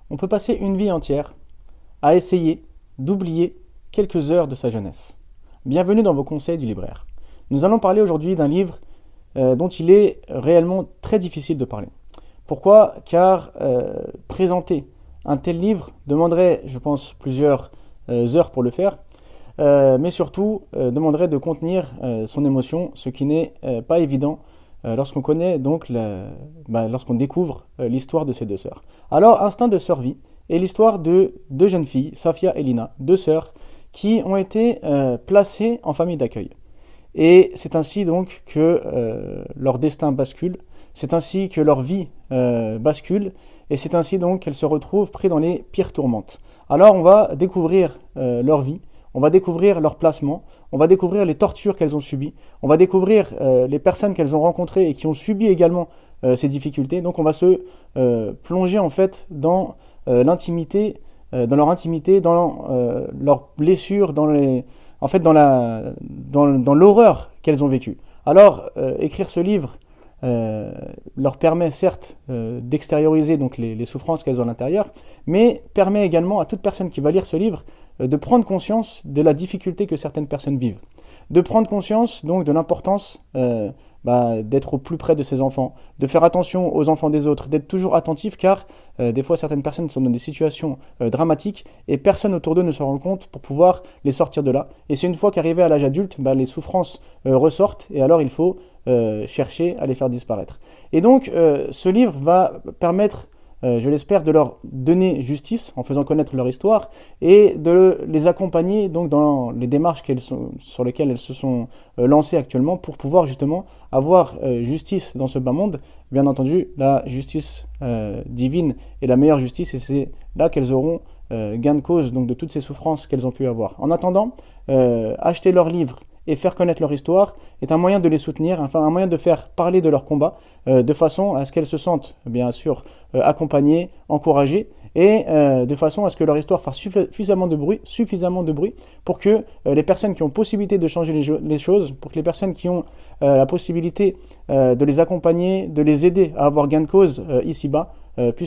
on peut passer une vie entière à essayer d'oublier quelques heures de sa jeunesse. Bienvenue dans vos conseils du libraire. Nous allons parler aujourd'hui d'un livre dont il est réellement très difficile de parler. Pourquoi? Car présenter un tel livre demanderait, je pense, plusieurs heures pour le faire, mais surtout demanderait de contenir son émotion, ce qui n'est pas évident lorsqu'on connaît donc lorsqu'on découvre l'histoire de ces deux sœurs. Alors, Instinct de survie est l'histoire de deux jeunes filles, Safia et Lina, deux sœurs, qui ont été placées en famille d'accueil. Et c'est ainsi donc que leur destin bascule, c'est ainsi que leur vie bascule, et c'est ainsi donc qu'elles se retrouvent prises dans les pires tourmentes. Alors on va découvrir leur vie, on va découvrir leur placement, on va découvrir les tortures qu'elles ont subies, on va découvrir les personnes qu'elles ont rencontrées et qui ont subi également ces difficultés. Donc on va se plonger en fait dans l'intimité, dans leur intimité, dans leurs blessures, dans l'horreur qu'elles ont vécue. Alors écrire ce livre leur permet certes d'extérioriser donc les souffrances qu'elles ont à l'intérieur, mais permet également à toute personne qui va lire ce livre de prendre conscience de la difficulté que certaines personnes vivent, de prendre conscience donc de l'importance d'être au plus près de ses enfants, de faire attention aux enfants des autres, d'être toujours attentif car des fois certaines personnes sont dans des situations dramatiques et personne autour d'eux ne se rend compte pour pouvoir les sortir de là. Et c'est une fois qu'arrivés à l'âge adulte, les souffrances ressortent et alors il faut chercher à les faire disparaître. Et donc ce livre va permettre, je l'espère, de leur donner justice en faisant connaître leur histoire et de les accompagner donc dans les démarches sur lesquelles elles se sont lancées actuellement pour pouvoir justement avoir justice dans ce bas monde. Bien entendu, la justice divine est la meilleure justice et c'est là qu'elles auront gain de cause donc de toutes ces souffrances qu'elles ont pu avoir. En attendant, acheter leurs livres et faire connaître leur histoire est un moyen de les soutenir, enfin un moyen de faire parler de leur combat, de façon à ce qu'elles se sentent bien sûr accompagnées, encouragées, et de façon à ce que leur histoire fasse suffisamment de bruit pour que les personnes qui ont possibilité de changer les choses, pour que les personnes qui ont la possibilité de les accompagner, de les aider à avoir gain de cause ici-bas, puissent